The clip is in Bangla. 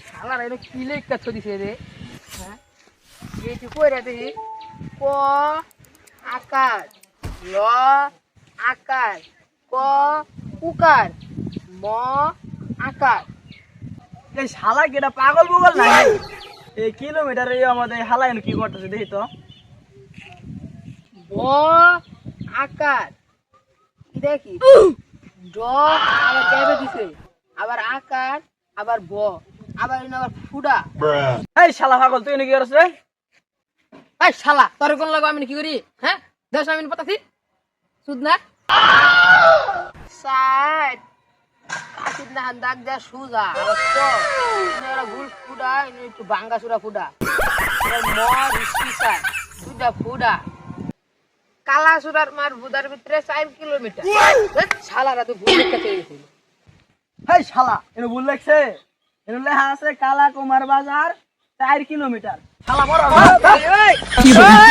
শালার এনে কি লেখা দিছে রে হ্যাঁ এইটু কইরা দেখি ক আকার ল আকার ক উকার ম আকার। এই শালা কি এটা পাগল বগল না এই কিলোমিটার এই আমাদের হালায় কি করতেছে দেখি তো। ব আকার দেখি ড আবার যাবে দিছে আবার আকার আবার ব আবার এনে আবার ফুডা। এই শালা পাগল তুই কি করছ রে? এই শালা তোর কোন লাগো আমি কি করি হ্যাঁ 10 মিনিট পতাছি সুদ না সাইড কাশিদ না দাগ যা সুজা আবার তো এরা গুল ফুডা এনে একটু ভাঙ্গা সুরা ফুডা এর ম রিস্কি সাইড দুটা ফুডা কালা সুরার মার বুদার ভিতরে 4 কিলোমিটার শালারা তো ভুল দেখতে গেছে। এই শালা এনে ভুল লাগছে এনে লেখা আছে কালা কুমার বাজার 4 কিলোমিটার। শালা বড় এই